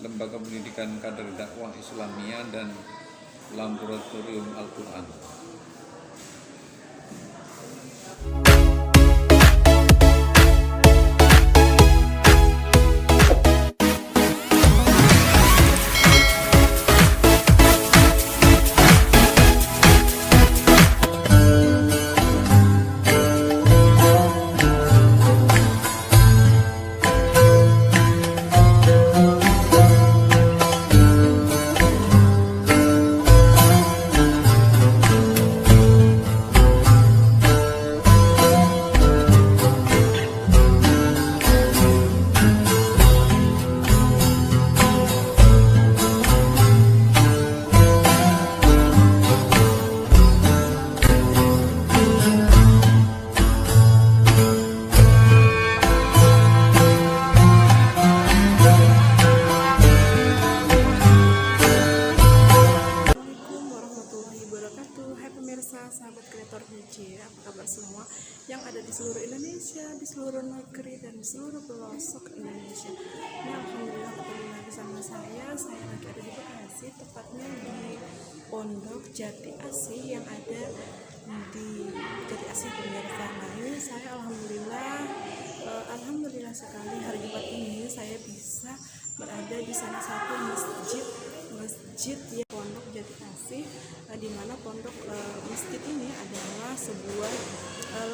Lembaga Pendidikan Kader Dakwah Islamiyah dan Laboratorium Al-Quran. Sahabat kreator DJ, apa kabar semua yang ada di seluruh Indonesia, di seluruh negeri, dan di seluruh pelosok Indonesia. Alhamdulillah ketemu lagi sama saya lagi ada di Bekasi, tepatnya di Pondok Jati Asih yang ada di Jati Asih pemirsa. Nah ini saya alhamdulillah sekali hari Jumat ini saya bisa berada di salah satu masjid ya Pondok Jati Asih, di mana pondok masjid ini adalah sebuah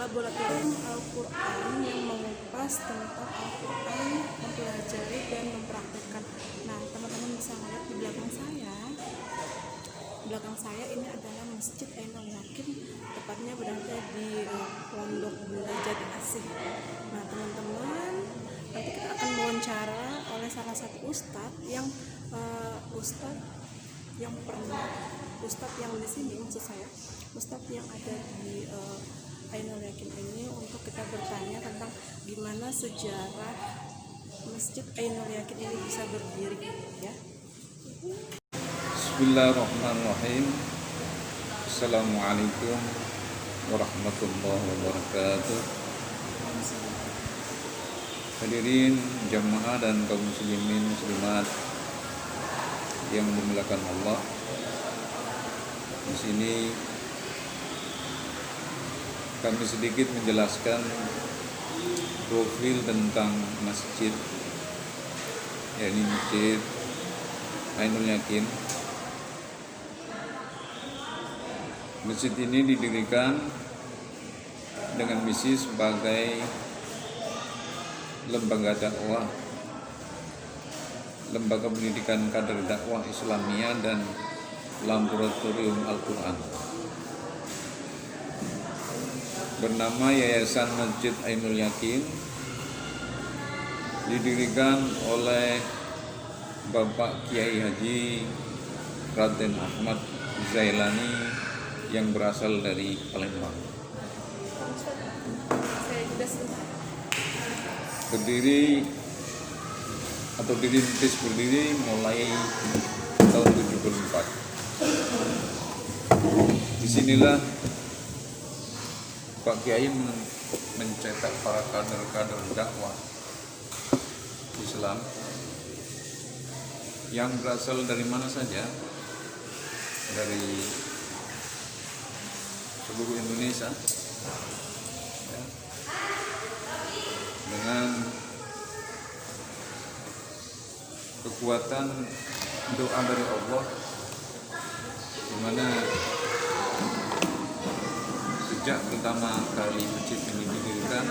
laboratorium Al-Quran yang mengupas tentang Al-Quran, mempelajari dan mempraktekkan. Nah teman-teman bisa melihat di belakang saya ini adalah Masjid Ainul Yakin, tepatnya berada di Pondok Jati Asih. Nah teman-teman, nanti kita akan mewawancara oleh salah satu ustadz yang di sini, maksud saya ustadz yang ada di Ainul Yakin ini, untuk kita bertanya tentang gimana sejarah Masjid Ainul Yakin ini bisa berdiri ya. Bismillahirrahmanirrahim. Assalamualaikum warahmatullahi wabarakatuh. Hadirin jamaah dan kaum muslimin muslimat yang dimuliakan Allah. Di sini kami sedikit menjelaskan profil tentang masjid, yakni Masjid Ainul Yakin. Masjid ini didirikan dengan misi sebagai lembaga dakwah, Lembaga Pendidikan Kader Dakwah Islamiyah dan Laboratorium Al-Quran, bernama Yayasan Masjid Ainul Yakin, didirikan oleh Bapak Kiai Haji Raden Ahmad Zailani yang berasal dari Palembang. Dirintis berdiri mulai tahun 74. Disinilah Pak Kiai mencetak para kader-kader dakwah Islam yang berasal dari mana saja, dari seluruh Indonesia, ya, dengan kekuatan doa dari Allah, di mana sejak pertama kali masjid ini didirikan,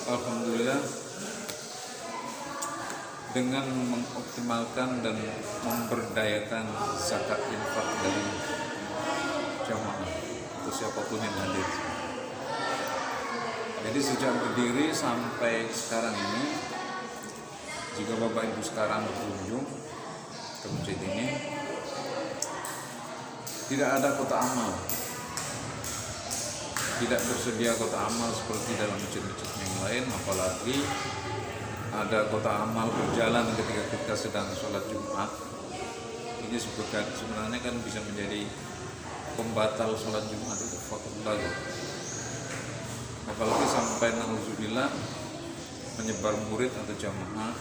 alhamdulillah, dengan mengoptimalkan dan memberdayakan zakat infak dari jamaah atau siapapun yang hadir. Jadi sejak berdiri sampai sekarang ini, jika Bapak Ibu sekarang berkunjung ke masjid ini, tidak ada kota amal, tidak tersedia kota amal seperti dalam masjid-masjid yang lain, apalagi ada kota amal berjalan ketika kita sedang sholat Jumat. Ini sebenarnya kan bisa menjadi pembatal sholat Jumat itu fakullah. Apalagi sampai na'udzubillah menyebar murid atau jamaah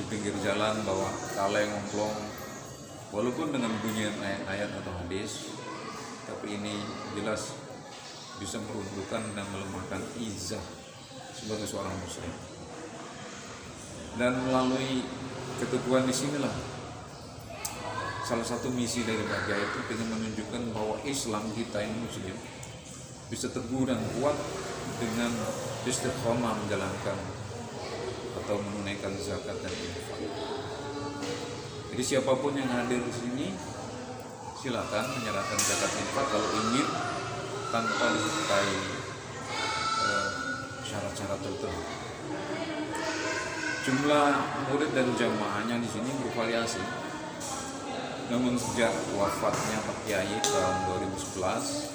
di pinggir jalan bawa kaleng ngomplong, walaupun dengan bunyi ayat atau hadis, tapi ini jelas bisa meruntuhkan dan melemahkan izah sebagai seorang muslim. Dan melalui keteguhan di sinilah salah satu misi dari Bagja itu ingin menunjukkan bahwa Islam kita ini muslim bisa teguh dan kuat dengan istiqomah menjalankan atau menunaikan zakat dan infak. Jadi siapapun yang hadir di sini silakan menyerahkan zakat infak kalau ingin, tanpa disertai syarat-syarat tertentu. Jumlah murid dan jamaahnya di sini bervariasi. Namun sejak wafatnya Pak Kiai tahun 2011,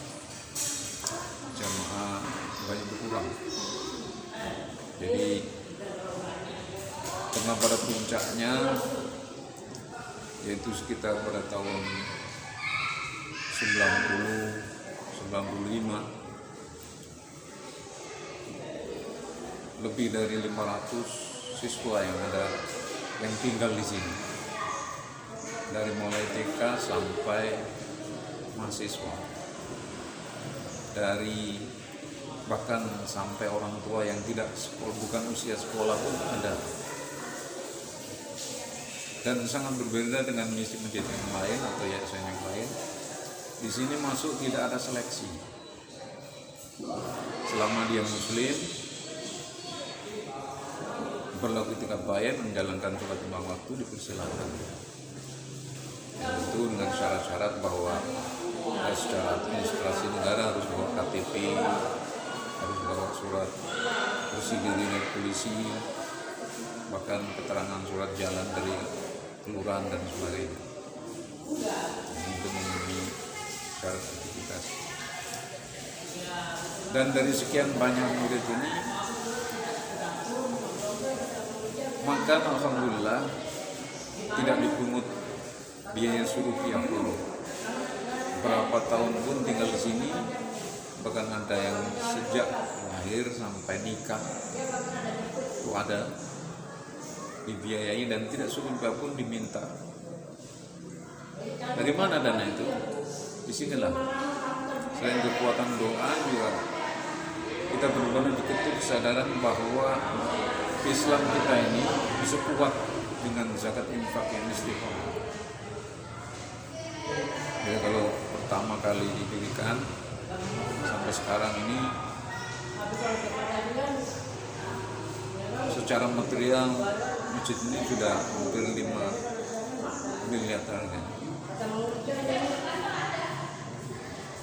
jamaah banyak berkurang. Jadi pernah pada puncaknya, yaitu sekitar pada tahun 90-95, lebih dari 500 siswa yang tinggal di sini, dari mulai TK sampai mahasiswa, dari bahkan sampai orang tua yang tidak sekolah, bukan usia sekolah pun ada. Dan sangat berbeda dengan masjid-masjid yang lain atau yayasan yang lain. Di sini masuk tidak ada seleksi. Selama dia muslim, berlaku itikat baik, menjalankan sholat lima waktu, dipersilakan. Tentu dengan syarat-syarat bahwa secara administrasi negara harus bawa KTP, harus bawa surat bersih dari polisi, bahkan keterangan surat jalan dari kelurahan dan sebagainya, untuk memenuhi syarat sertifikasi. Dan dari sekian banyak murid ini, maka alhamdulillah tidak dipungut biaya rupiah pun. Berapa tahun pun tinggal di sini, bahkan ada yang sejak lahir sampai nikah itu ada, dibiayai dan tidak serupiah pun diminta. Dari mana dana itu? Disinilah selain kekuatan doa juga kita benar-benar diketuk kesadaran bahwa Islam kita ini bisa kuat dengan zakat infak yang istiqomah. Jadi kalau pertama kali didirikan sampai sekarang ini, secara material masjid ini sudah hampir 5 miliar harga.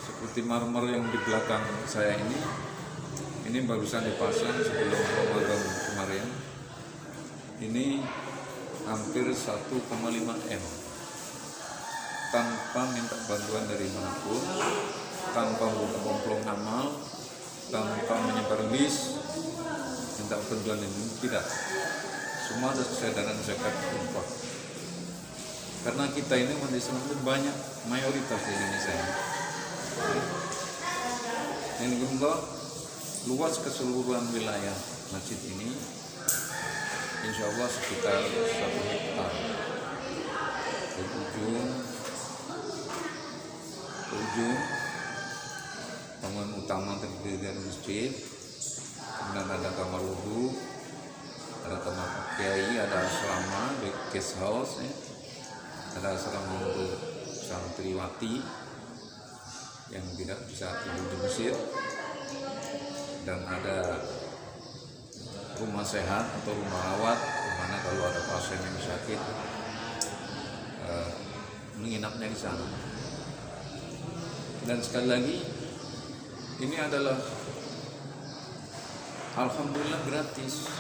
Seperti marmer yang di belakang saya ini barusan dipasang sebelum Ramadan kemarin. Ini hampir 1,5 M, tanpa minta bantuan dari manapun, tanpa buka komplong amal, tanpa menyebar list, minta bantuan ini, tidak. Semua ada kesadaran zakat infak. Karena kita ini umat Islam itu banyak, mayoritas di Indonesia. Yang kedua, luas keseluruhan wilayah masjid ini, insya Allah sekitar 1 hektar. Dari ujung ke ujung, bangunan utama terdiri dari masjid, kemudian ada kamar wudhu, ada kamar kiai, ada asrama, guest house, ada asrama untuk santriwati yang tidak bisa tidur di masjid, dan ada rumah sehat atau rumah rawat, di mana kalau ada pasien yang sakit menginapnya di sana. Dan sekali lagi, ini adalah alhamdulillah gratis,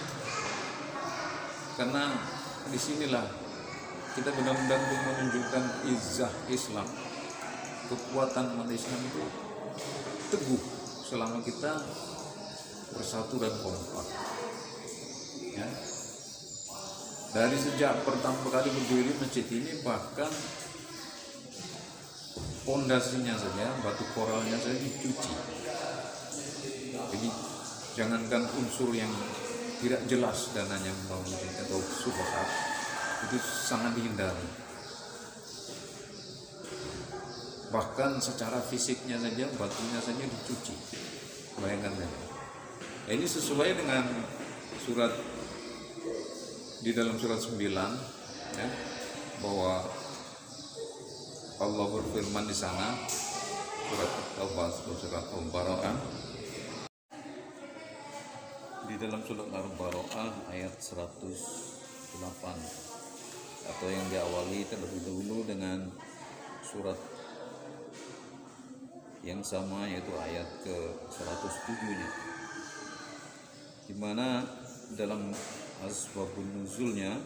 karena disinilah kita benar-benar menunjukkan izah Islam, kekuatan umat Islam itu teguh selama kita bersatu dan kompak. Ya. Dari sejak pertama kali berdiri masjid ini, bahkan pondasinya saja, batu koralnya saja dicuci. Jadi jangankan unsur yang tidak jelas dananya membangun masjid atau subhat, itu sangat dihindari. Bahkan secara fisiknya saja, batunya saja dicuci. Bayangkan saja. Ini sesuai dengan surat di dalam surat 9 ya, bahwa Allah berfirman di sana surat Al-Baqarah, di dalam surat Al-Baqarah ayat 108, atau yang diawali terlebih dahulu dengan surat yang sama, yaitu ayat ke 107-nya, di mana dalam asbabun nuzulnya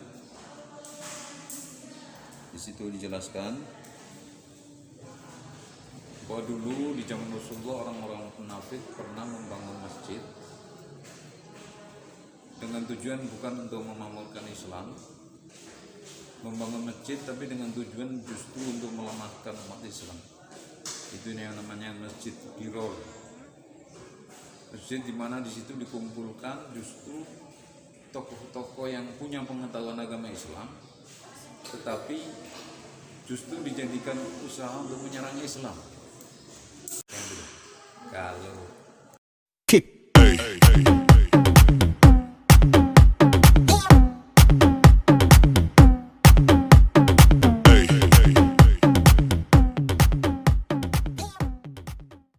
di situ dijelaskan bahwa dulu di zaman Rasulullah orang-orang munafik pernah membangun masjid dengan tujuan bukan untuk memakmurkan Islam, membangun masjid tapi dengan tujuan justru untuk melemahkan umat Islam. Itu yang namanya masjid Biror, masjid di mana di situ dikumpulkan justru tokoh-tokoh yang punya pengetahuan agama Islam, tetapi justru dijadikan usaha untuk menyerang Islam. Kalau